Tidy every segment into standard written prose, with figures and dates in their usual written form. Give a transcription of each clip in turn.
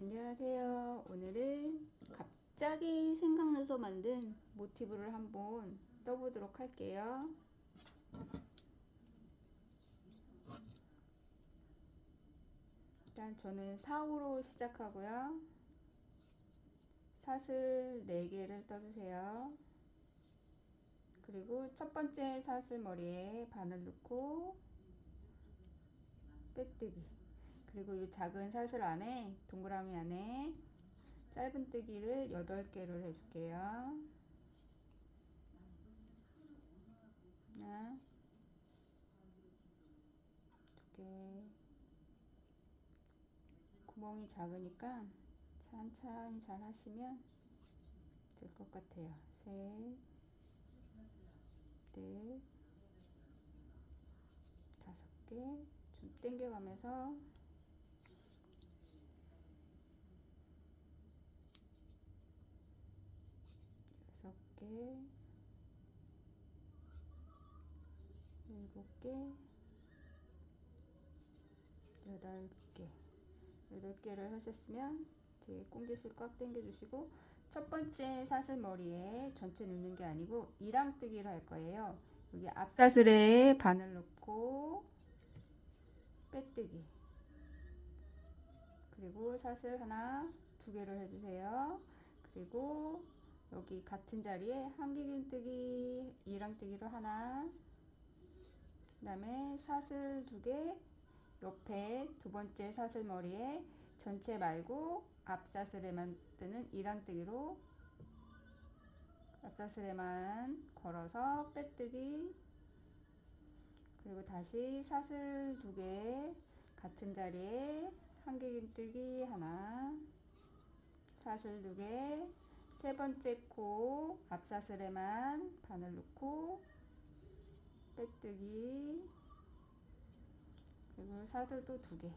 안녕하세요. 오늘은 갑자기 생각나서 만든 모티브를 한번 떠보도록 할게요. 일단 저는 4호로 시작하고요. 사슬 4개를 떠주세요. 그리고 첫 번째 사슬 머리에 바늘 넣고 빼뜨기. 그리고 이 작은 사슬 안에 동그라미 안에 짧은뜨기를 8개를 해줄게요. 하나, 2개. 구멍이 작으니까 천천히 잘 하시면 될 것 같아요. 셋, 넷, 5개. 좀 당겨가면서 6개, 7개, 8개. 8개를 하셨으면 이제 꽁지실 꽉 당겨주시고, 첫 번째 사슬 머리에 전체 넣는 게 아니고 이랑뜨기를 할 거예요. 여기 앞사슬에 바늘 넣고 빼뜨기. 그리고 사슬 하나, 2개를 해주세요. 그리고 여기 같은 자리에 한길긴뜨기, 이랑뜨기로 하나, 그 다음에 사슬 2개, 옆에 두 번째 사슬 머리에 전체 말고 앞사슬에만 뜨는 이랑뜨기로 앞사슬에만 걸어서 빼뜨기. 그리고 다시 사슬 2개 같은 자리에 한길긴뜨기 하나, 사슬 2개, 세 번째 코 앞사슬에만 바늘 넣고 빼뜨기. 그리고 사슬 또 2개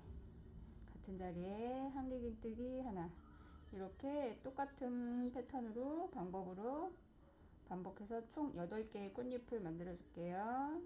같은 자리에 한길긴뜨기 하나. 이렇게 똑같은 패턴으로 방법으로 반복해서 총 8개의 꽃잎을 만들어 줄게요.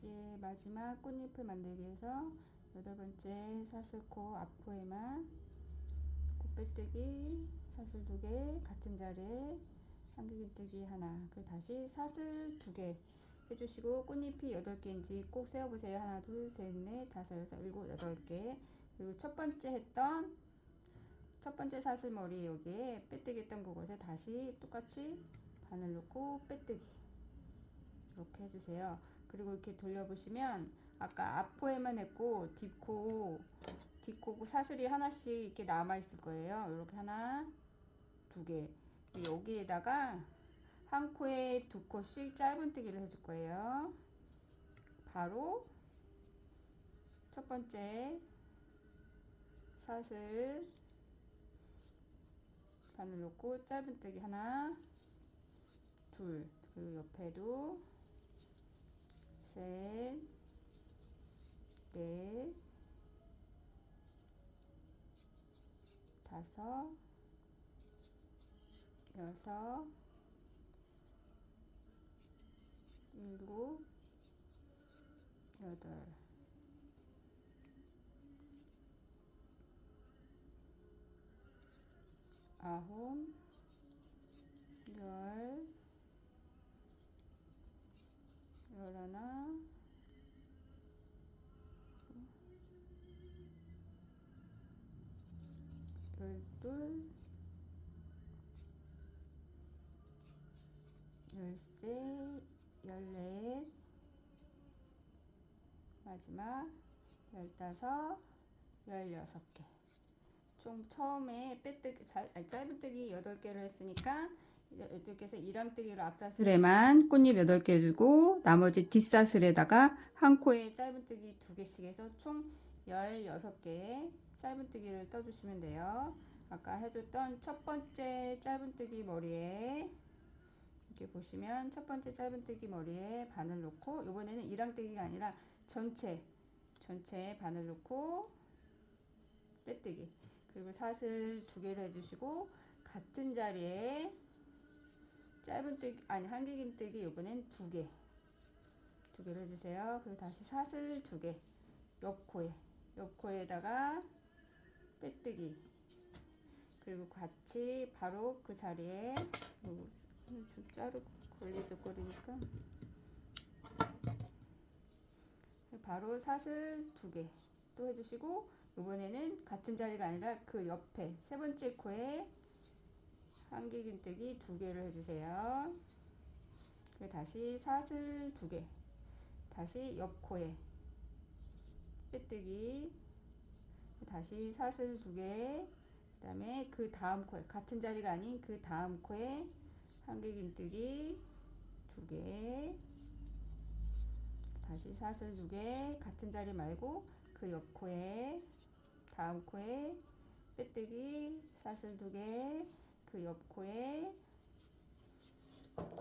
이제 마지막 꽃잎을 만들기 위해서 8번째 사슬코 앞코에만 꽃빼뜨기 사슬 2개 같은 자리에 한길긴뜨기 하나. 그리고 다시 사슬 2개 해주시고 꽃잎이 8개인지 꼭 세어보세요. 하나, 둘, 셋, 넷, 다섯, 여섯, 일곱, 8개. 그리고 첫 번째 했던 첫 번째 사슬 머리 여기에 빼뜨기 했던 그곳에 다시 똑같이 바늘 넣고 빼뜨기 이렇게 해주세요. 그리고 이렇게 돌려보시면 아까 앞코에만 했고 뒷코 사슬이 하나씩 이렇게 남아 있을 거예요. 이렇게 하나, 2개. 여기에다가 한 코에 2코씩 짧은뜨기를 해줄 거예요. 바로 첫 번째 사슬 바늘 넣고 짧은뜨기 하나, 둘. 그리고 옆에도 셋, 넷, 5, 6, 7, 8, 9, 10, 11, 12, 13, 14, 마지막 15, 16개. 총 처음에 빼뜨기, 짧은뜨기 8개를 했으니까 12개에서 1항뜨기로 앞사슬에만 꽃잎 8개 해주고 나머지 뒷사슬에다가 한 코에 짧은뜨기 2개씩 해서 총 16개의 짧은뜨기를 떠주시면 돼요. 아까 해줬던 첫 번째 짧은뜨기 머리에 이렇게 보시면 첫 번째 짧은뜨기 머리에 바늘 놓고, 이번에는 1항뜨기가 아니라 전체에 바늘 놓고 빼뜨기, 그리고 사슬 2개를 해주시고 같은 자리에 짧은뜨기 한길긴뜨기 이번엔 2개를 해주세요. 그리고 다시 사슬 2개 옆코에다가 빼뜨기, 그리고 같이 바로 그 자리에 좀 자르고 걸리적거리니까 바로 사슬 2개 또 해주시고, 이번에는 같은 자리가 아니라 그 옆에 세 번째 코에 한길긴뜨기 2개를 해주세요. 그리고 다시 사슬 2개, 다시 옆코에 빼뜨기, 다시 사슬 2개, 그 다음에 그 다음 코에 같은 자리가 아닌 그 다음 코에 한길긴뜨기 2개, 다시 사슬 2개, 같은 자리 말고 그 옆 코에 다음 코에 빼뜨기, 사슬 2개, 그 옆 코에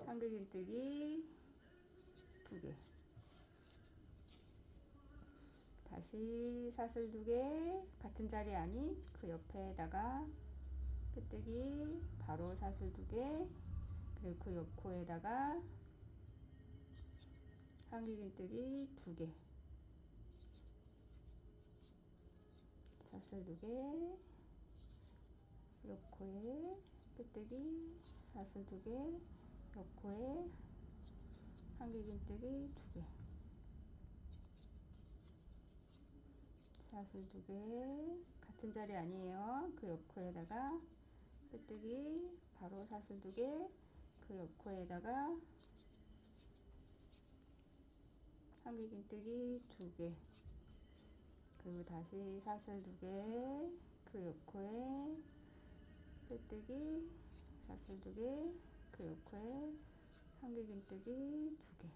한길긴뜨기 2개, 다시 사슬 2개, 같은 자리 아닌 그 옆에다가 빼뜨기, 바로 사슬 2개, 그리고 그 옆 코에다가 한길긴뜨기 2개, 사슬 2개, 옆 코에 빼뜨기, 사슬 2개, 옆 코에 한길긴뜨기 2개, 사슬 2개, 같은 자리 아니에요. 그 옆 코에다가 빼뜨기, 바로 사슬 2개, 그 옆 코에다가 한길긴뜨기 2개, 그리고 다시 사슬 2개, 그 옆 코에 빼뜨기, 사슬 2개, 그 옆 코에 한길긴뜨기 2개.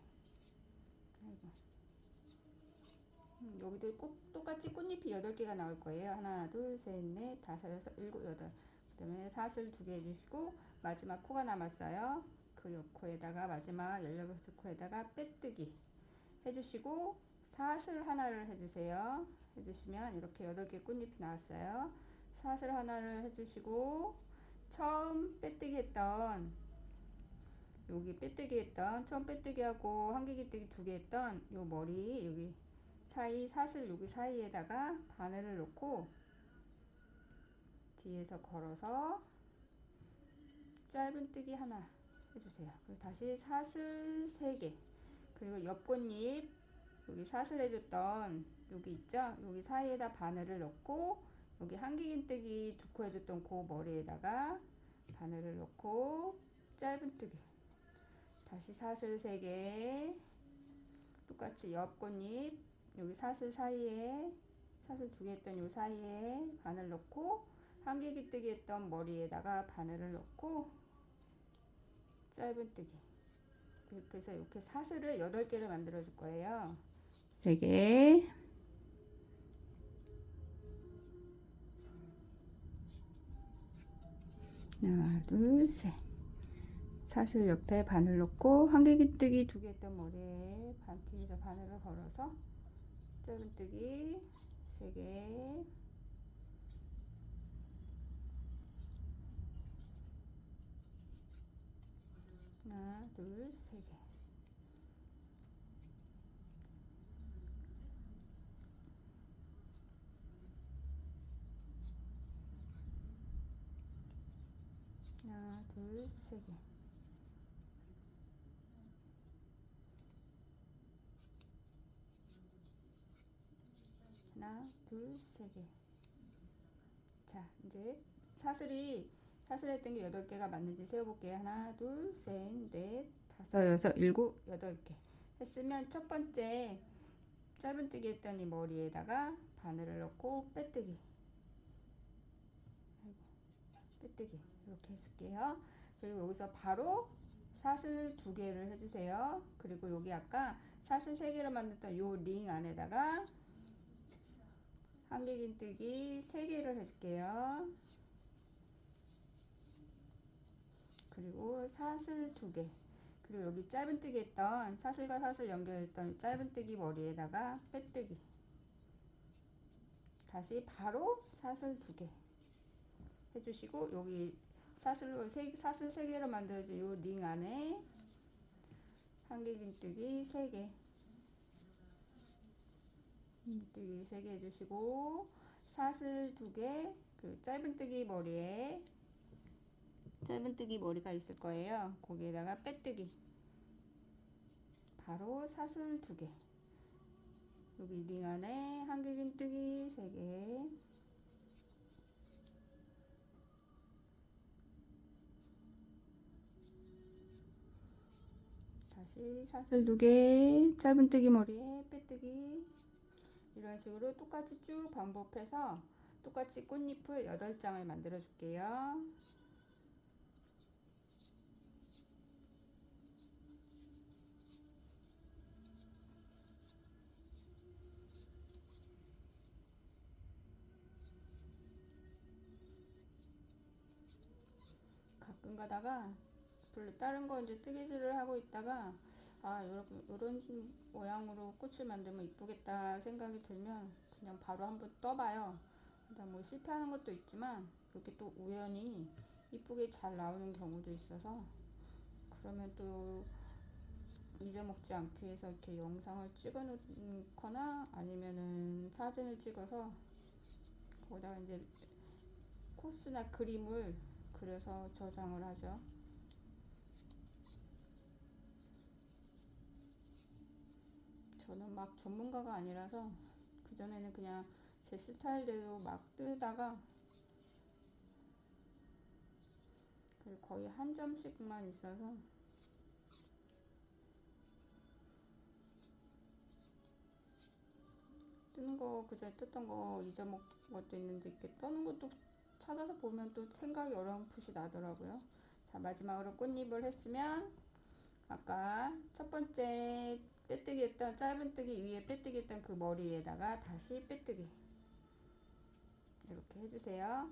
여기도 꼭 똑같이 꽃잎이 8개가 나올 거예요. 하나, 둘, 셋, 넷, 다섯, 여섯, 일곱, 여덟. 그 다음에 사슬 2개 해주시고, 마지막 코가 남았어요. 그 옆 코에다가 마지막 16코에다가 빼뜨기 해주시고, 사슬 하나를 해주세요. 해주시면 이렇게 8개 꽃잎이 나왔어요. 사슬 하나를 해주시고, 처음 빼뜨기 했던 여기 빼뜨기 했던 처음 빼뜨기하고 한길긴뜨기 2개 했던 요 머리 여기 사이 사슬 여기 사이에다가 바늘을 놓고 뒤에서 걸어서 짧은뜨기 하나 해주세요. 그리고 다시 사슬 3개, 그리고 옆 꽃잎 여기 사슬 해줬던 여기 있죠, 여기 사이에다 바늘을 넣고 여기 한길긴뜨기 2코 해줬던 그 머리에다가 바늘을 넣고 짧은뜨기, 다시 사슬 3개, 똑같이 옆 꽃잎 여기 사슬 사이에 사슬 2개 했던 요 사이에 바늘 넣고 한길긴뜨기 했던 머리에다가 바늘을 넣고 짧은뜨기. 그래서 이렇게 사슬을 8개를 만들어 줄 거예요. 3개, 하나, 둘, 셋. 사슬 옆에 바늘 넣고 한길긴뜨기 2개 했던 머리에 뒤에서 바늘을 걸어서 짧은뜨기 3개, 하나, 둘, 3개. 하나, 둘, 3개. 하나, 둘, 3개. 자, 이제 사슬했던 게 8개가 맞는지 세어볼게요. 하나, 둘, 셋, 넷, 다섯, 여섯, 일곱, 여덟 개 했으면 첫 번째 짧은뜨기 했던 이 머리에다가 바늘을 넣고 빼뜨기 빼뜨기 이렇게 해줄게요. 그리고 여기서 바로 사슬 2개를 해주세요. 그리고 여기 아까 사슬 3개로 만들었던 요 링 안에다가 한길긴뜨기 3개를 해줄게요. 그리고 사슬 2개, 그리고 여기 짧은뜨기 했던 사슬과 사슬 연결했던 짧은뜨기 머리에다가 빼뜨기, 다시 바로 사슬 2개 해주시고, 여기 사슬로 사슬 3개로 만들어진 요 링 안에 한길긴뜨기 3개, 긴뜨기 3개 해주시고, 사슬 2개, 그 짧은뜨기 머리에 짧은뜨기 머리가 있을 거예요. 거기에다가 빼뜨기, 바로 사슬 2개, 여기 링 안에 한길긴뜨기 3개, 다시 사슬 2개, 짧은뜨기 머리에 빼뜨기, 이런 식으로 똑같이 쭉 반복해서 똑같이 꽃잎을 8장을 만들어 줄게요. 가끔 가다가 다른 거 이제 뜨개질을 하고 있다가 이런 모양으로 꽃을 만들면 이쁘겠다 생각이 들면 그냥 바로 한번 떠봐요. 일단 뭐 실패하는 것도 있지만 그렇게 또 우연히 이쁘게 잘 나오는 경우도 있어서, 그러면 또 잊어먹지 않기 위해서 이렇게 영상을 찍어 놓거나 아니면은 사진을 찍어서 거기다가 이제 코스나 그림을 그려서 저장을 하죠. 저는 막 전문가가 아니라서 그전에는 그냥 제 스타일대로 막 뜨다가 거의 한 점씩만 있어서 뜨는 거, 그전에 떴던 거 잊어먹은 것도 있는데 이렇게 떠는 것도 찾아서 보면 또 생각이 어렴풋이 나더라고요. 자, 마지막으로 꽃잎을 했으면 아까 첫 번째 빼뜨기 했던 짧은뜨기 위에 빼뜨기 했던 그 머리에다가 다시 빼뜨기 이렇게 해주세요.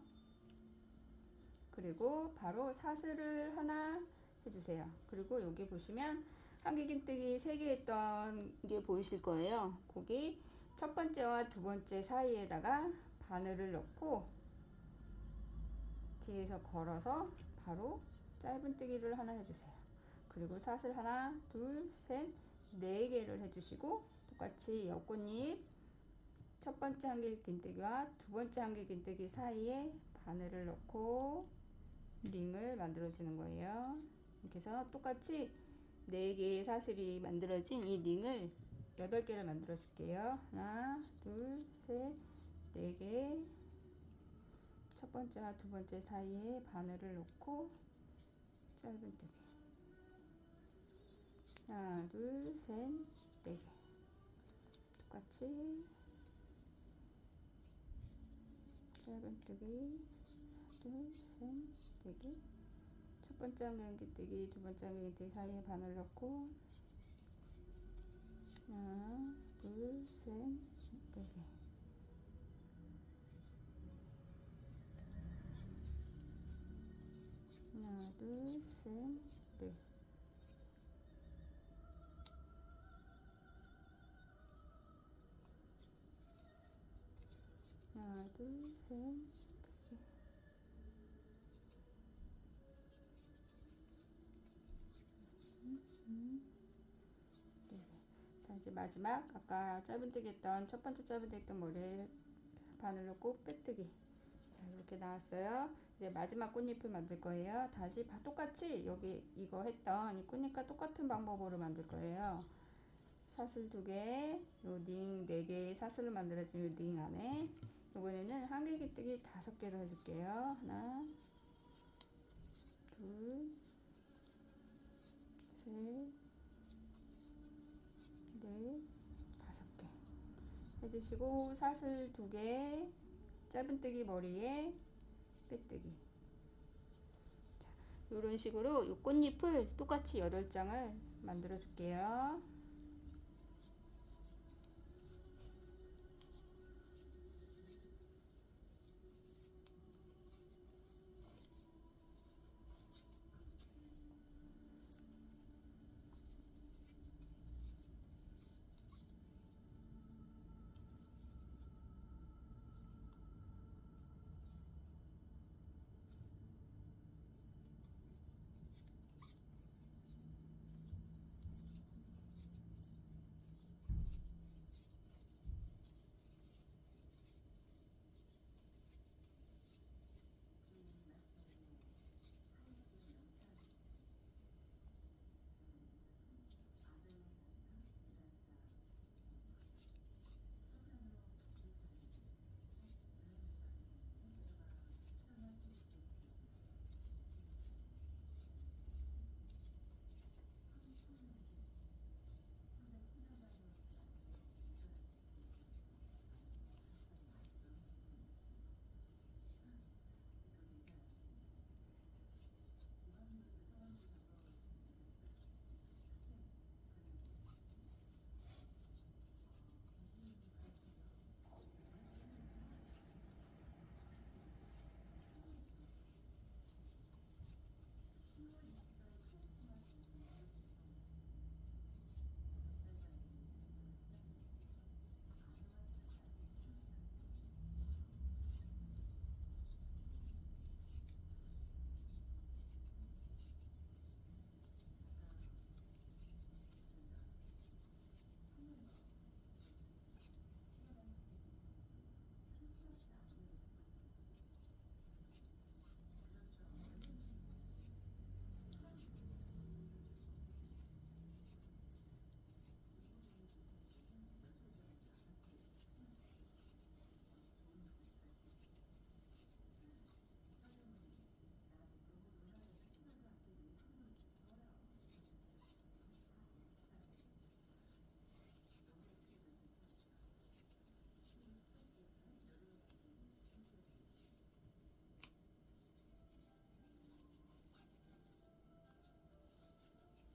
그리고 바로 사슬을 하나 해주세요. 그리고 여기 보시면 한길긴뜨기 3개 했던 게 보이실 거예요. 거기 첫 번째와 두 번째 사이에다가 바늘을 넣고 뒤에서 걸어서 바로 짧은뜨기를 하나 해주세요. 그리고 사슬 하나, 둘, 셋, 4개를 해주시고, 똑같이 옆꽃잎 첫 번째 한길긴뜨기와 두 번째 한길긴뜨기 사이에 바늘을 넣고 링을 만들어 주는 거예요. 이렇게 해서 똑같이 4개의 사슬이 만들어진 이 링을 8개를 만들어 줄게요. 하나, 둘, 셋, 4개. 첫 번째와 두 번째 사이에 바늘을 넣고 짧은뜨기, 하나, 둘, 셋, 4개. 똑같이 짧은뜨기, 둘, 셋, 4개. 첫 번째 한길긴뜨기, 두 번째 한길긴뜨기 사이에 바늘 넣고 하나, 둘, 셋, 4개. 하나, 둘, 셋, 넷. 하나, 둘, 셋, 넷. 네. 자, 이제 마지막 아까 짧은뜨기 했던 첫 번째 짧은뜨기 했던 머리에 바늘 넣고 빼뜨기. 자, 이렇게 나왔어요. 이제 마지막 꽃잎을 만들 거예요. 다시 똑같이 여기 이거 했던 이 꽃잎과 똑같은 방법으로 만들 거예요. 사슬 2개, 요 링 4개의 사슬을 만들어진 요 링 안에 이번에는 한길긴뜨기 5개를 해줄게요. 하나, 둘, 셋, 셋, 넷, 5개 해주시고 사슬 2개, 짧은뜨기 머리에 빼뜨기. 이런 식으로 이 꽃잎을 똑같이 8장을 만들어 줄게요.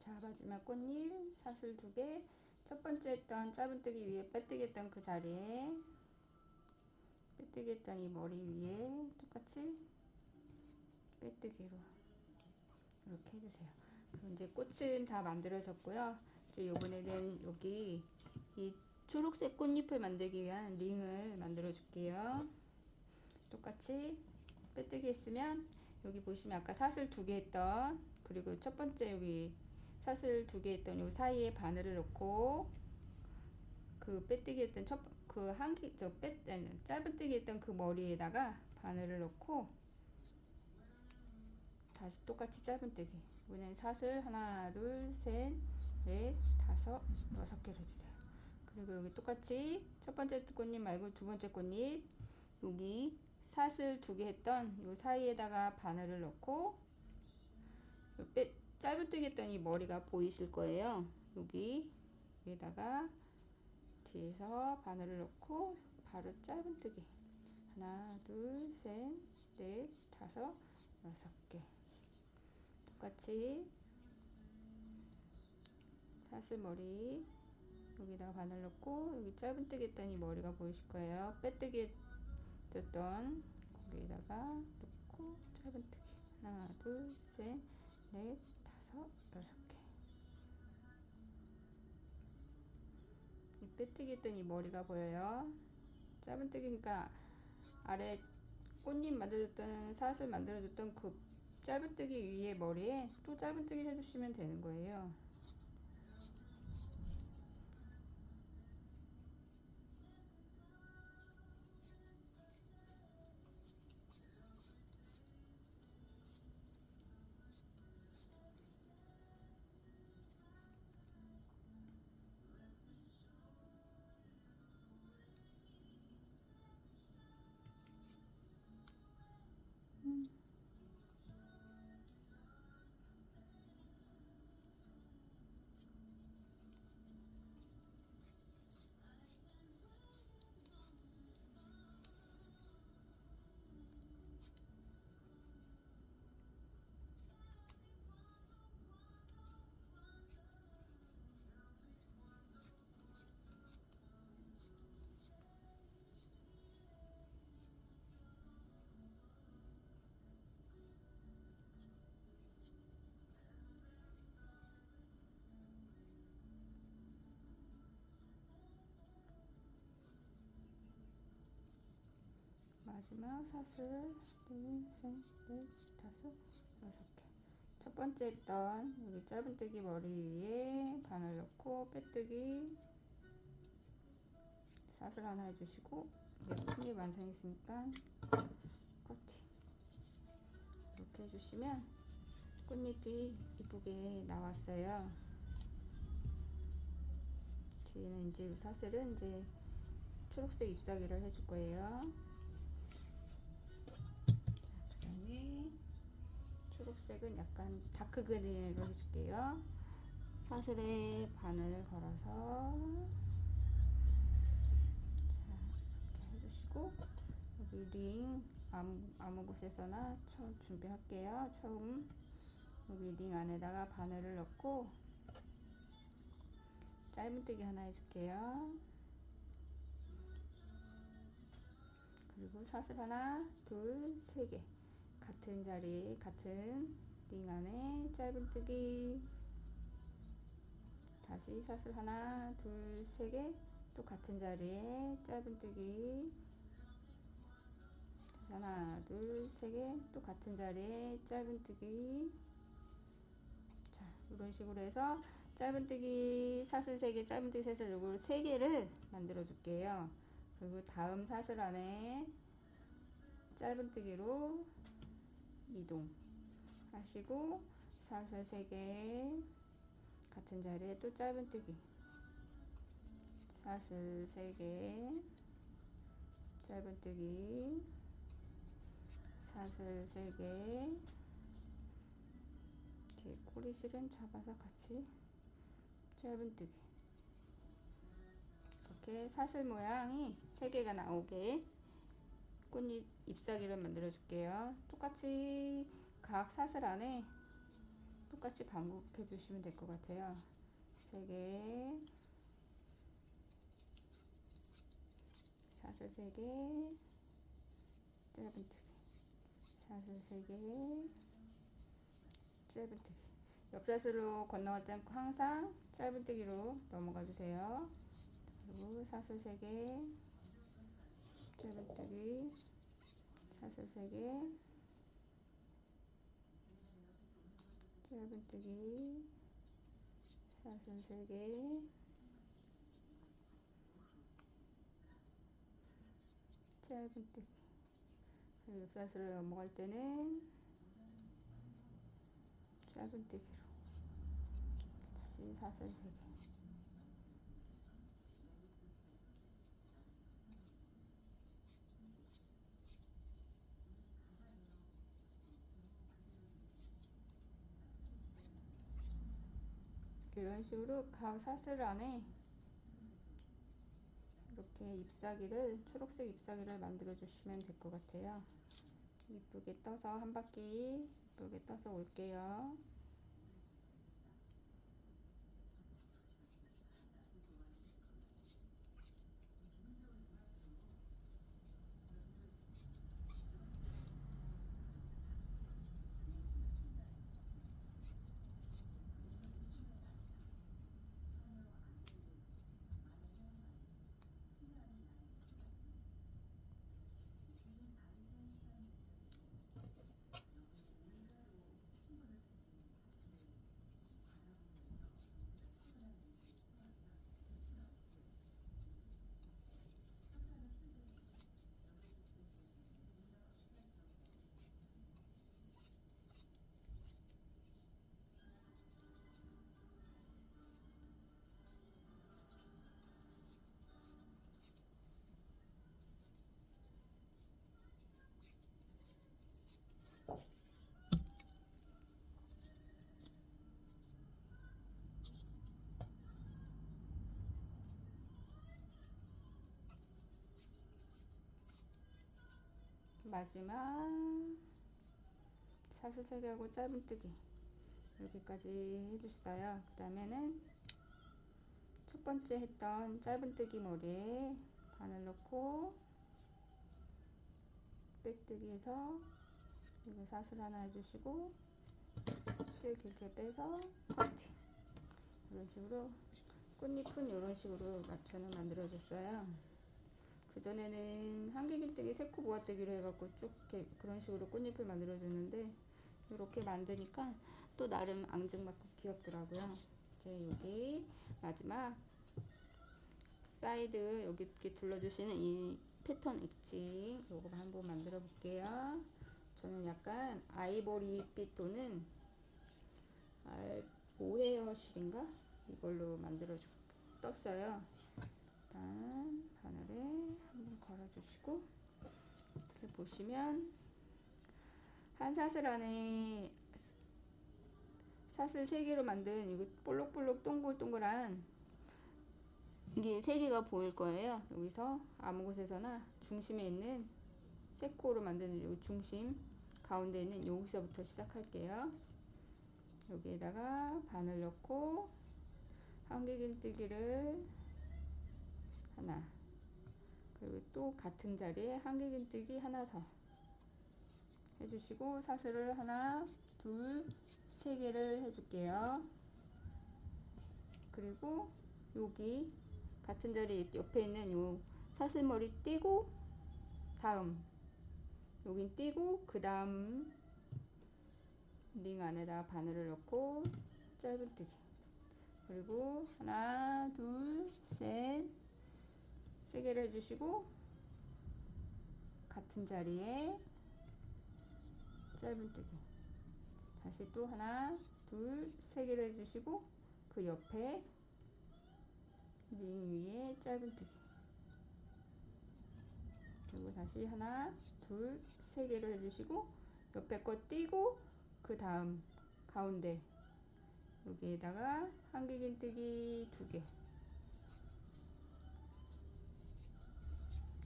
자, 마지막 꽃잎 사슬 2개, 첫 번째 했던 짧은뜨기 위에 빼뜨기 했던 그 자리에 빼뜨기 했던 이 머리 위에 똑같이 빼뜨기로 이렇게 해주세요. 그럼 이제 꽃은 다 만들어졌고요. 이제 요번에는 여기 이 초록색 꽃잎을 만들기 위한 링을 만들어 줄게요. 똑같이 빼뜨기 했으면 여기 보시면 아까 사슬 2개 했던, 그리고 첫 번째 여기 사슬 2개 했던 요 사이에 바늘을 넣고 그 빼뜨기 했던 그 짧은뜨기 했던 그 머리에다가 바늘을 넣고 다시 똑같이 짧은뜨기. 이번엔 사슬 하나, 둘, 셋, 넷, 5, 6개를 해주세요. 그리고 여기 똑같이 첫 번째 꽃잎 말고 두 번째 꽃잎 여기 사슬 2개 했던 요 사이에다가 바늘을 넣고 짧은뜨기 했던 이 머리가 보이실 거예요. 여기에다가 뒤에서 바늘을 넣고 바로 짧은뜨기 하나, 둘, 셋, 넷, 5, 6개 똑같이 사슬 머리 여기다가 바늘 넣고 여기 짧은뜨기 했던 이 머리가 보이실 거예요. 빼뜨기 했던 거기에다가 넣고 짧은뜨기 하나, 둘, 셋, 넷, 5, 6개. 이 빼뜨기 했던 이 머리가 보여요. 짧은뜨기니까 아래 꽃잎 만들어줬던 사슬 만들어줬던 그 짧은뜨기 위에 머리에 또 짧은뜨기 해주시면 되는 거예요. 마지막 사슬 둘, 셋, 넷, 다섯, 여섯 개. 첫 번째 했던 여기 짧은뜨기 머리 위에 바늘 넣고 빼뜨기 사슬 하나 해주시고 이제 꽃잎 완성했으니까 커팅 이렇게 해주시면 꽃잎이 이쁘게 나왔어요. 뒤에는 이제 이 사슬은 이제 초록색 잎사귀를 해줄 거예요. 그 다음에 초록색은 약간 다크 그린으로 해줄게요. 사슬에 바늘 걸어서 자, 이렇게 해주시고 여기 링 아무 곳에서나 처음 준비할게요. 처음 여기 링 안에다가 바늘을 넣고 짧은뜨기 하나 해줄게요. 그리고 사슬 하나, 둘, 세 개 같은 자리 같은 링 안에 짧은뜨기 다시 사슬 하나, 둘, 세 개 또 같은 자리에 짧은뜨기 다시 하나, 둘, 세 개 또 같은 자리에 짧은뜨기 자 이런 식으로 해서 짧은뜨기 사슬 3개 짧은뜨기 사슬 요걸 3개를 만들어 줄게요. 그리고 다음 사슬 안에 짧은뜨기로 이동 하시고 사슬 3개 같은 자리에 또 짧은뜨기 사슬 3개 짧은뜨기 사슬 3개 이렇게 꼬리실은 잡아서 같이 짧은뜨기 이렇게 사슬 모양이 3개가 나오게 꽃잎 잎사귀를 만들어 줄게요. 똑같이 각 사슬 안에 똑같이 반복해 주시면 될 것 같아요. 3개 사슬 3개 짧은뜨기 사슬 3개 짧은뜨기 옆사슬로 건너갈 땐 항상 짧은뜨기로 넘어가 주세요. 그리고 사슬 3개 짧은뜨기 사슬 3개 짧은뜨기 사슬 3개 짧은뜨기 그리고 옆사슬을 넘어갈 때는 짧은뜨기로 다시 사슬 3개 이런 식으로 각 사슬 안에 이렇게 잎사귀를 초록색 잎사귀를 만들어 주시면 될 것 같아요. 이쁘게 떠서 한 바퀴 이쁘게 떠서 올게요. 마지막 사슬 3개하고 짧은뜨기 여기까지 해주셨어요. 그 다음에는 첫 번째 했던 짧은뜨기 머리에 바늘 넣고 빼뜨기 해서 그리고 사슬 하나 해주시고 실 길게 빼서 커팅 이런 식으로 꽃잎은 이런 식으로 저는 만들어 줬어요. 그전에는 한길긴뜨기 새코 모아뜨기로 해갖고 쭉 이렇게 그런 식으로 꽃잎을 만들어줬는데 이렇게 만드니까 또 나름 앙증맞고 귀엽더라고요. 이제 여기 마지막 사이드 여기 이렇게 둘러주시는 이 패턴 엣지 요거 한번 만들어 볼게요. 저는 약간 아이보리빛 또는 모헤어실인가 이걸로 만들어 떴어요. 일단 바늘에 한번 걸어주시고 이렇게 보시면 한 사슬 안에 사슬 3개로 만든 이거 볼록볼록 동글동글한 이게 3개가 보일 거예요. 여기서 아무 곳에서나 중심에 있는 세코로 만드는 요 중심 가운데 있는 여기서부터 시작할게요. 여기에다가 바늘 넣고 한길긴뜨기를 하나, 그리고 또 같은 자리에 한길긴뜨기 하나 더 해주시고 사슬을 하나, 둘, 3개를 해줄게요. 그리고 여기 같은 자리 옆에 있는 요 사슬머리 띄고 다음 여긴 띄고 그 다음 링 안에다 바늘을 넣고 짧은뜨기 그리고 하나, 둘, 셋 3개를 해주시고 같은 자리에 짧은뜨기 다시 또 하나, 둘, 3개를 해주시고 그 옆에 링 위에 짧은뜨기 그리고 다시 하나, 둘, 3개를 해주시고 옆에 거 띄고 그 다음 가운데 여기에다가 한길긴뜨기 2개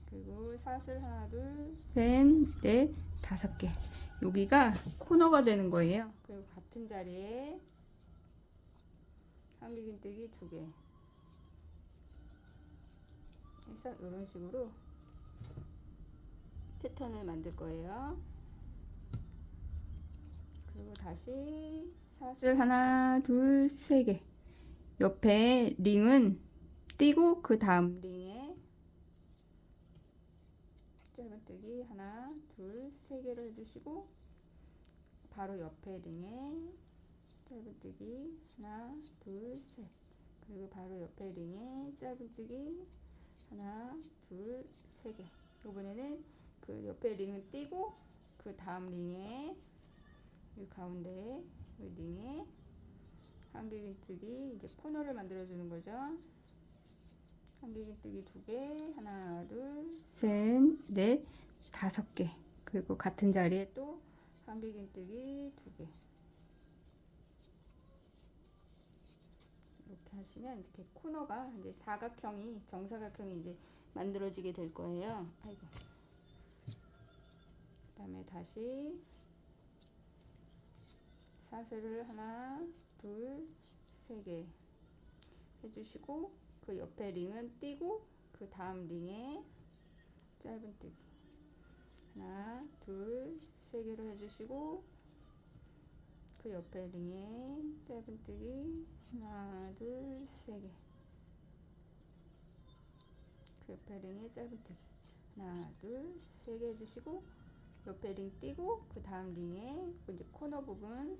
그리고 사슬 하나, 둘, 셋, 넷, 5개 여기가 코너가 되는 거예요. 그리고 같은 자리에 한길긴뜨기 2개 해서 이런 식으로 패턴을 만들 거예요. 그리고 다시 사슬 하나, 둘, 3개 옆에 링은 띄고 그 다음 링에 짧은뜨기 하나, 둘, 3개를 해주시고 바로 옆에 링에 짧은뜨기 하나, 둘, 셋 그리고 바로 옆에 링에 짧은뜨기 하나, 둘, 3개 이번에는 그 옆에 링은 띄고 그 다음 링에 이 가운데 이 링에 한길긴뜨기 이제 코너를 만들어 주는 거죠. 한길긴뜨기 2개 하나, 둘, 셋, 넷, 5개 그리고 같은 자리에 또 한길긴뜨기 2개 이렇게 하시면 이렇게 코너가 이제 사각형이 정사각형이 이제 만들어지게 될 거예요. 아이고. 그다음에 다시 사슬을 하나, 둘, 3개 해주시고 그 옆에 링은 띄고 그 다음 링에 짧은뜨기 하나, 둘, 3개로 해주시고 그 옆에 링에 짧은뜨기 하나, 둘, 3개 그 옆에 링에 짧은뜨기 하나, 둘, 3개 해주시고 옆에 링 띄고 그 다음 링에 이제 코너 부분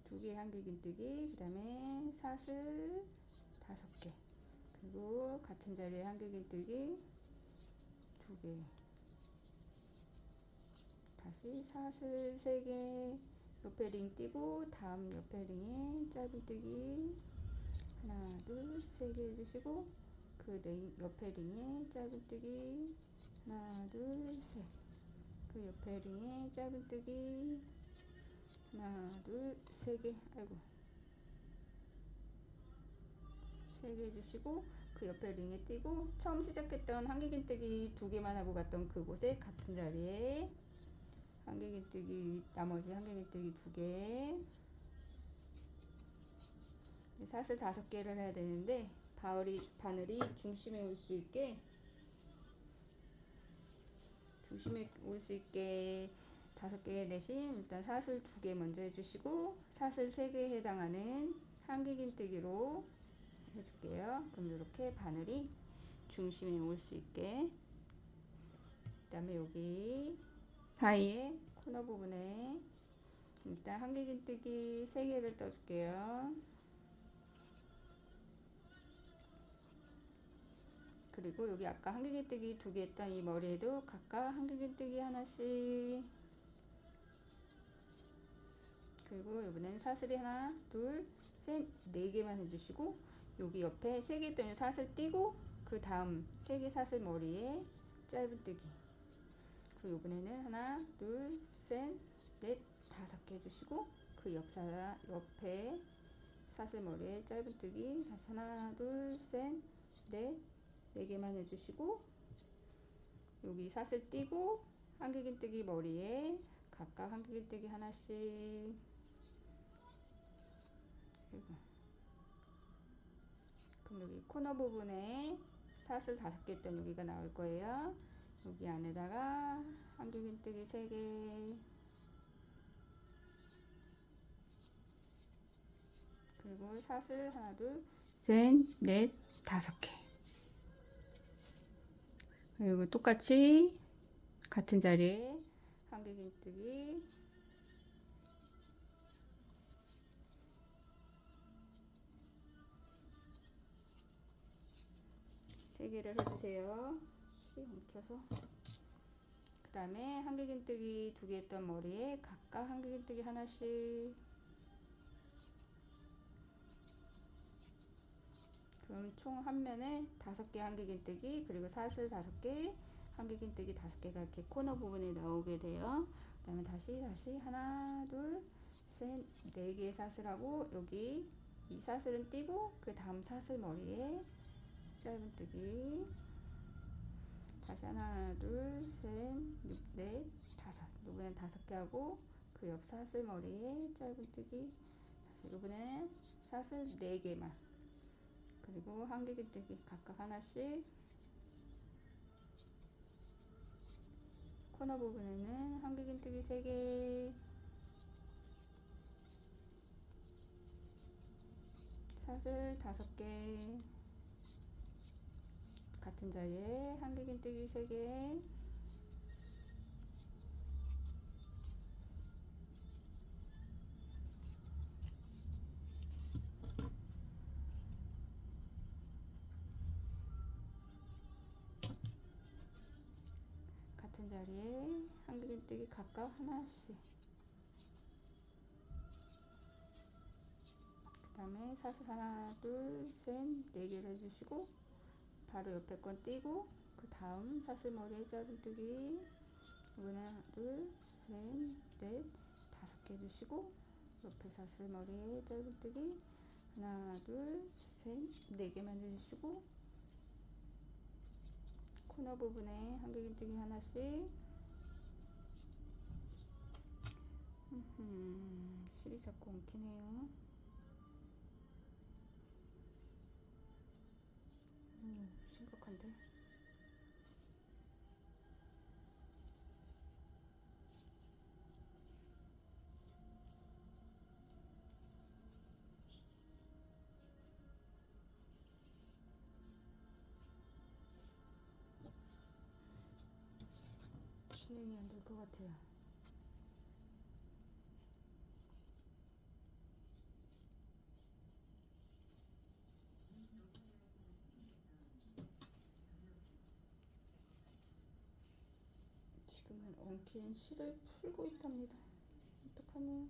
2개 한길긴뜨기 그 다음에 사슬 5개 그리고 같은 자리에 한길긴뜨기 2개 다시 사슬 3개 옆에 링 띄고 다음 옆에 링에 짧은뜨기 하나, 둘, 3개 해주시고 그 링, 옆에 링에 짧은뜨기 하나, 둘, 셋 그 옆에 링에 짧은뜨기 하나, 둘, 3개 아이고 3개 해주시고 그 옆에 링에 띄고 처음 시작했던 한길긴뜨기 2개만 하고 갔던 그곳에 같은 자리에 한길긴뜨기 나머지 한길긴뜨기 2개 사슬 5개를 해야 되는데 바늘이 중심에 올 수 있게 5개 대신 일단 사슬 2개 먼저 해주시고 사슬 3개에 해당하는 한길긴뜨기로 해줄게요. 그럼 이렇게 바늘이 중심에 올 수 있게. 그 다음에 여기 사이에 코너 부분에 일단 한길긴뜨기 3개를 떠줄게요. 그리고 여기 아까 한길긴뜨기 2개 했던 이 머리에도 각각 한길긴뜨기 하나씩. 그리고 이번엔 사슬이 하나, 둘, 셋, 4개만 해주시고 여기 옆에 3개 뜨면 사슬 띄고 그 다음 3개 사슬 머리에 짧은뜨기. 그리고 이번에는 하나, 둘, 셋, 넷, 5개 해주시고 그 옆에 사슬 머리에 짧은뜨기 다시 하나, 둘, 셋, 넷, 4개만 해주시고 여기 사슬 띄고 한길긴뜨기 머리에 각각 한길긴뜨기 하나씩. 그럼 여기 코너 부분에 사슬 5개 있던 여기가 나올 거예요. 여기 안에다가 한길긴뜨기 3개, 그리고 사슬 하나, 둘, 셋, 넷, 5개. 그리고 똑같이 같은 자리에 한길긴뜨기 3개를 해주세요. 엉켜서. 그 다음에 한길긴뜨기 2개 했던 머리에 각각 한길긴뜨기 하나씩. 그럼 총 한 면에 5개 한길긴뜨기, 그리고 사슬 5개, 한길긴뜨기 5개가 이렇게 코너 부분에 나오게 돼요. 그 다음에 다시 하나, 둘, 셋, 4개의 사슬하고 여기 이 사슬은 띄고 그 다음 사슬 머리에 짧은뜨기. 다시 하나, 둘, 셋, 넷, 5. 이번엔 5개 하고 그 옆 사슬 머리에 짧은뜨기. 이번엔 사슬 4개만. 그리고 한길긴뜨기 각각 하나씩. 코너 부분에는 한길긴뜨기 3개, 사슬 5개, 같은 자리에 한길긴뜨기 3개, 같은 자리에 한길긴뜨기 각각 하나씩. 그 다음에 사슬 하나, 둘, 셋, 4개를 해주시고 바로 옆에 건 띄고 그 다음 사슬 머리에 짧은뜨기. 이번에 하나, 둘, 셋, 넷, 5개 해주시고 옆에 사슬 머리에 짧은뜨기 하나, 둘, 셋, 4개만 해주시고 코너 부분에 한길긴뜨기 하나씩. 실이 자꾸 엉키네요. 심각한데. 진행이 안 될 것 같아요. 지금은 엉킨 실을 풀고 있답니다. 어떡하냐.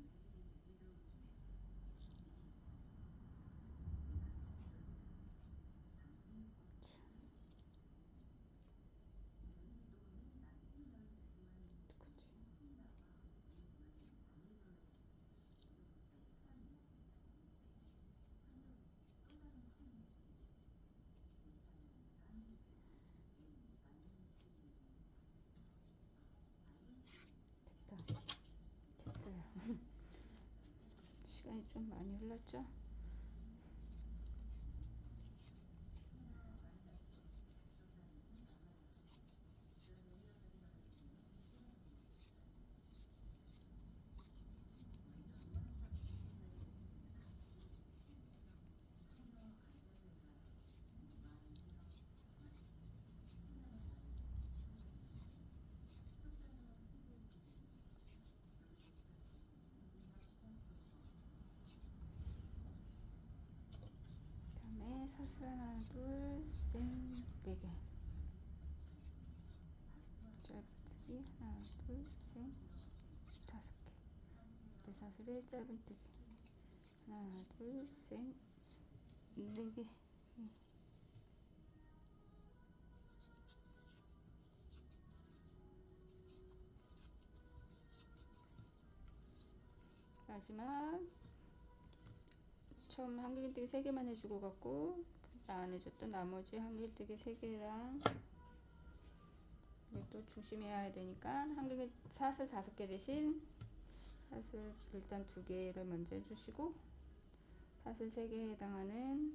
됐다. 됐어요. 시간이 좀 많이 흘렀죠? 줄에 짧은뜨기 하나 둘셋 4개. 마지막 처음 한길뜨기 3개만 해주고 갔고 안 해줬던 나머지 한길뜨기 3개랑 또 조심해야 되니까 한길뜨기 사슬 5개 대신 사슬 일단 2개를 먼저 해주시고 사슬 3개에 해당하는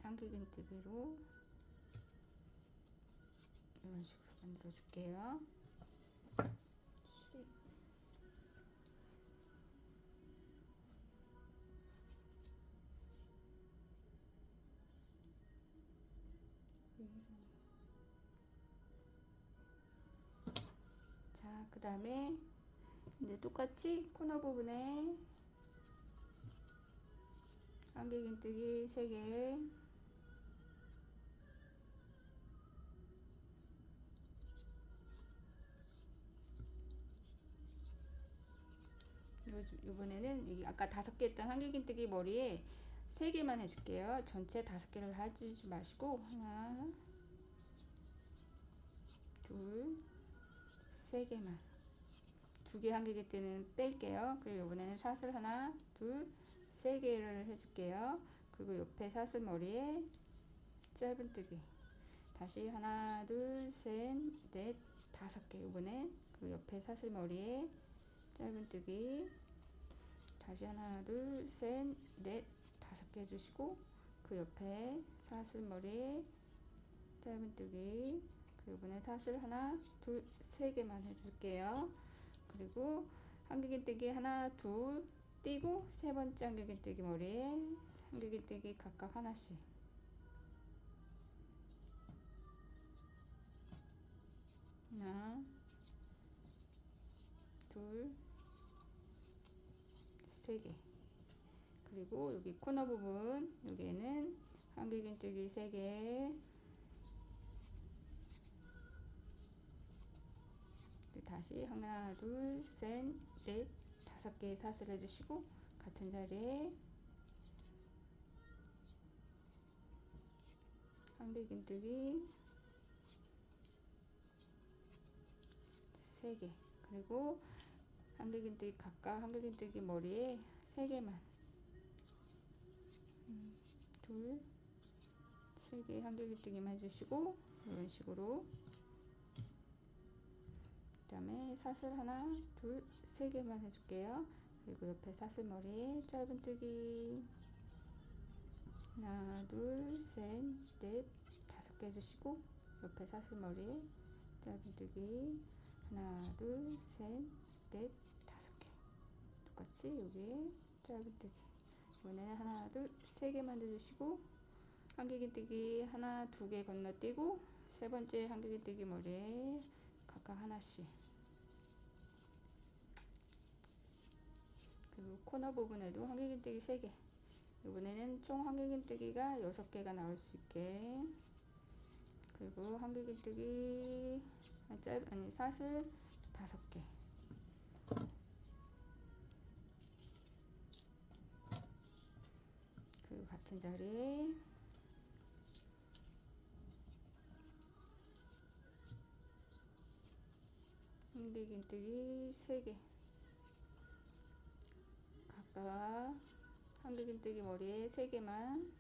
한길뜨기로 이런 식으로 만들어 줄게요. 자, 그 다음에 이제 똑같이 코너 부분에 한길긴뜨기 3개 이번에는 여기 아까 5개 했던 한길긴뜨기 머리에 3개만 해줄게요. 전체 5개를 해주지 마시고 하나 둘 3개만 2개 한길긴뜨기는 뺄게요. 그리고 이번에는 사슬 하나 둘 3개를 해줄게요. 그리고 옆에 사슬 머리에 짧은뜨기 다시 하나 둘 셋 넷 5개 이번엔 그 옆에 사슬 머리에 짧은뜨기 다시 하나 둘 셋 넷 5개 해주시고 그 옆에 사슬 머리에 짧은뜨기 그리고 이번에 사슬 하나 둘 3개만 해줄게요. 그리고 한길긴뜨기 하나 둘 띄고 세 번째 한길긴뜨기 머리에 한길긴뜨기 각각 하나씩 하나 둘 3개 그리고 여기 코너 부분 여기에는 한길긴뜨기 3개 다시 하나 둘 셋 넷 5개 사슬 해주시고 같은 자리에 한길긴뜨기 3개 그리고 한길긴뜨기 각각 한길긴뜨기 머리에 3개만 둘 3개 한길긴뜨기만 해주시고 이런 식으로 그 다음에 사슬 하나 둘 3개만 해줄게요. 그리고 옆에 사슬 머리에 짧은뜨기 하나 둘 셋 넷 5개 해주시고 옆에 사슬 머리에 짧은뜨기 하나 둘 셋 넷 5개 똑같이 여기에 짧은뜨기 이번에는 하나 둘 3개만 해주시고 한길긴뜨기 하나 2개 건너뛰고 세 번째 한길긴뜨기 머리에 각각 하나씩 그리고 코너 부분에도 한길긴뜨기 3개 이번에는 총 한길긴뜨기가 6개가 나올 수 있게 그리고 한길긴뜨기 사슬 5개 그리고 같은 자리에 한길긴뜨기 3개 각각 한길긴뜨기 머리에 3개만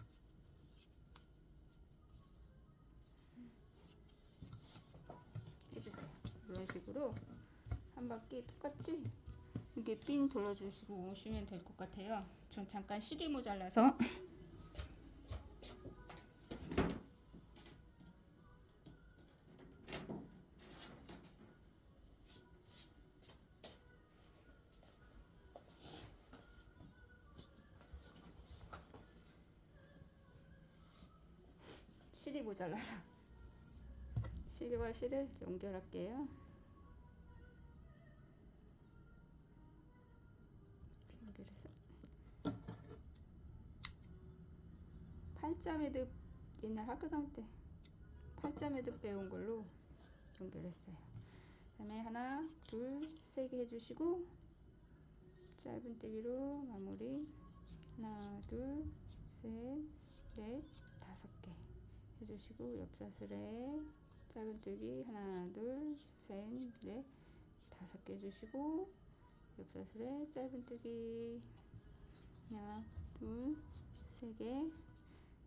해주세요. 이런 식으로 한 바퀴 똑같이 이렇게 핀 돌려주시고 오시면 될 것 같아요. 전 잠깐 실이 모자라서 실이 모자라서 실과 실을 연결할게요. 연결해서 8자 매듭 옛날 학교 다닐 때 8자 매듭 배운 걸로 연결했어요. 그다음에 하나, 둘, 세 개 해주시고 짧은뜨기로 마무리. 하나, 둘, 셋, 넷, 다섯 개 해주시고 옆사슬에 짧은뜨기 하나, 둘, 셋, 넷, 다섯 개 해주시고 옆사슬에 짧은뜨기 하나, 둘, 세 개,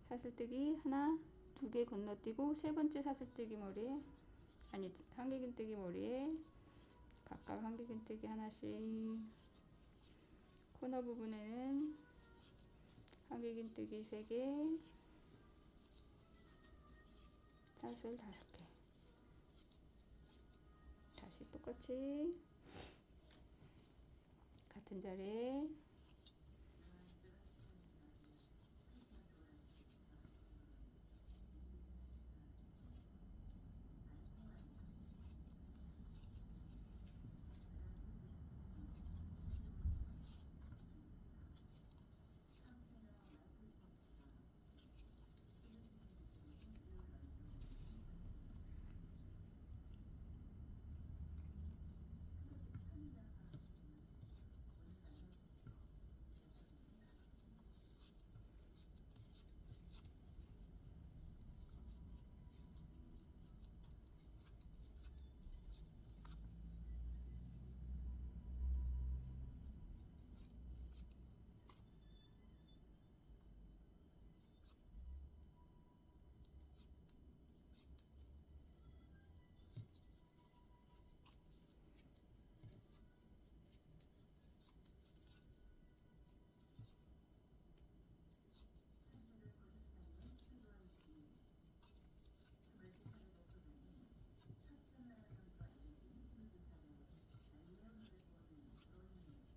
사슬뜨기 하나, 두 개 건너뛰고 세 번째 사슬뜨기 머리에, 아니 한길긴뜨기 머리에 각각 한길긴뜨기 하나씩, 코너 부분에는 한길긴뜨기 3개, 사슬 5개. 다시 똑같이 같은 자리에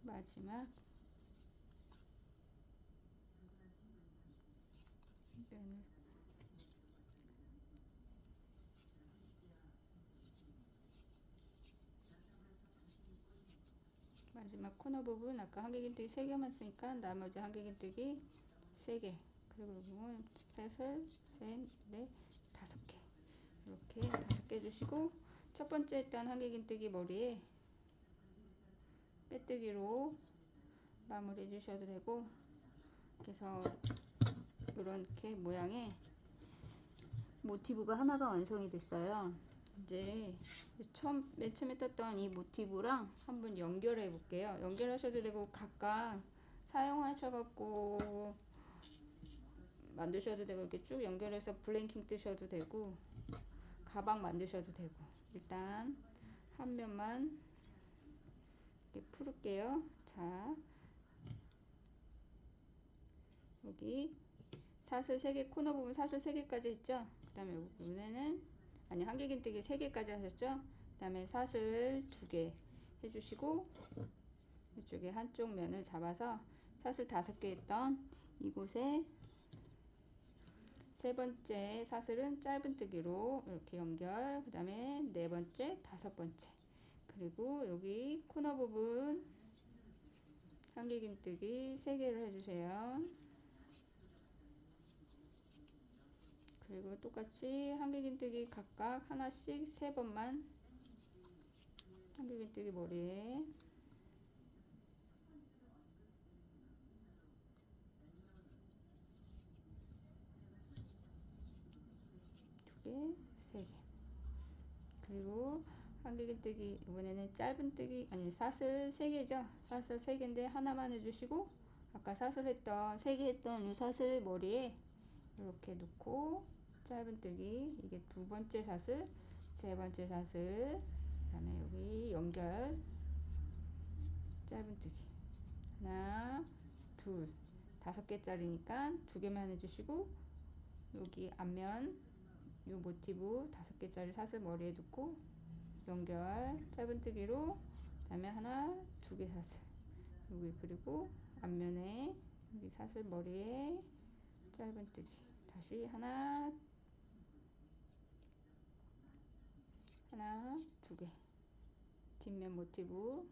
마지막 면을 마지막 코너 부분 아까 한길긴뜨기 3개만 쓰니까 나머지 한길긴뜨기 3개, 그리고 부분 셋을 셋, 넷, 5개 이렇게 5개 해주시고 첫 번째 했던 한길긴뜨기 머리에 빼뜨기로 마무리 해주셔도 되고, 그래서 이렇게 모양의 모티브가 하나가 완성이 됐어요. 이제 맨 처음에 떴던 이 모티브랑 한번 연결해 볼게요. 연결하셔도 되고 각각 사용하셔갖고 만드셔도 되고 이렇게 쭉 연결해서 블랭킹 뜨셔도 되고 가방 만드셔도 되고, 일단 한 면만 이렇게 풀을게요. 자, 여기 사슬 3개, 코너 부분 사슬 3개까지 했죠. 그 다음에 여기 부분에는 아니 한길긴뜨기 3개까지 하셨죠. 그 다음에 사슬 2개 해주시고 이쪽에 한쪽 면을 잡아서 사슬 5개 했던 이곳에 세 번째 사슬은 짧은뜨기로 이렇게 연결, 그 다음에 네 번째, 다섯 번째, 그리고 여기 코너 부분 한길긴뜨기 3개를 해주세요. 그리고 똑같이 한길긴뜨기 각각 하나씩 3번만 한길긴뜨기 머리에 세 개, 그리고 한길긴뜨기 이번에는 짧은뜨기 아니 사슬 3개죠. 사슬 3개인데 하나만 해주시고 아까 사슬 했던 3개 했던 이 사슬 머리에 이렇게 놓고 짧은뜨기, 이게 두 번째 사슬, 세 번째 사슬, 그 다음에 여기 연결 짧은뜨기 하나, 둘, 5개짜리니까 2개만 해주시고 여기 앞면 이 모티브 5개짜리 사슬 머리에 두고 연결 짧은뜨기로, 그 다음에 하나, 2개 사슬 여기, 그리고 앞면에 여기 사슬 머리에 짧은뜨기 다시 하나, 2개, 뒷면 모티브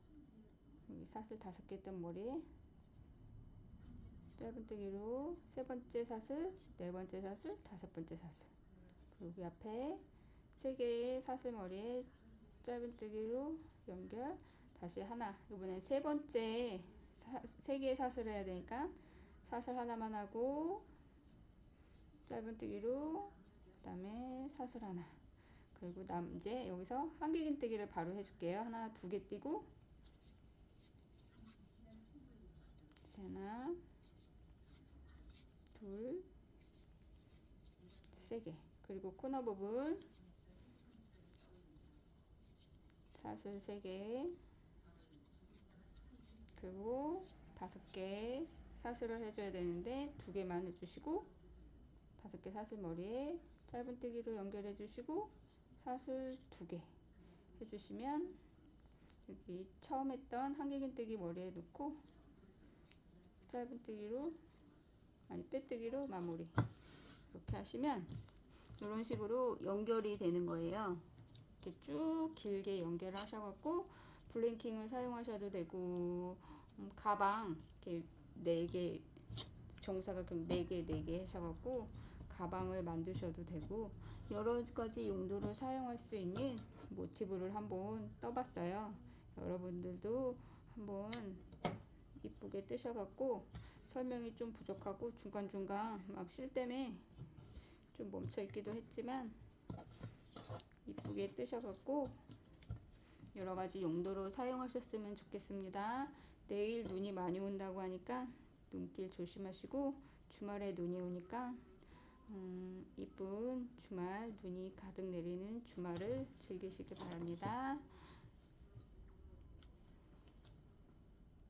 여기 사슬 5개 했던 머리에 짧은뜨기로 세 번째 사슬, 네 번째 사슬, 5번째 사슬, 여기 앞에 3개의 사슬 머리에 짧은뜨기로 연결, 다시 하나. 이번엔 세 번째 세 개의 사슬을 해야 되니까 사슬 하나만 하고 짧은뜨기로, 그 다음에 사슬 하나, 그리고 이제 여기서 한길긴뜨기를 바로 해줄게요. 하나, 두 개 띄고, 하나, 둘, 세 개. 그리고 코너 부분 사슬 3개, 그리고 5개 사슬을 해줘야 되는데 2개만 해주시고, 5개 사슬 머리에 짧은뜨기로 연결해 주시고 사슬 2개 해주시면 여기 처음 했던 한길긴뜨기 머리에 놓고 짧은뜨기로, 아니 빼뜨기로 마무리. 이렇게 하시면 이런 식으로 연결이 되는 거예요. 이렇게 쭉 길게 연결을 하셔갖고 블링킹을 사용하셔도 되고, 가방 이렇게 4개, 정사각형 4개 하셔갖고 가방을 만드셔도 되고, 여러 가지 용도로 사용할 수 있는 모티브를 한번 떠봤어요. 여러분들도 한번 이쁘게 뜨셔갖고, 설명이 좀 부족하고 중간중간 막 쉴 때문에 좀 멈춰 있기도 했지만 이쁘게 뜨셔갖고 여러 가지 용도로 사용하셨으면 좋겠습니다. 내일 눈이 많이 온다고 하니까 눈길 조심하시고, 주말에 눈이 오니까 이쁜 주말, 눈이 가득 내리는 주말을 즐기시기 바랍니다.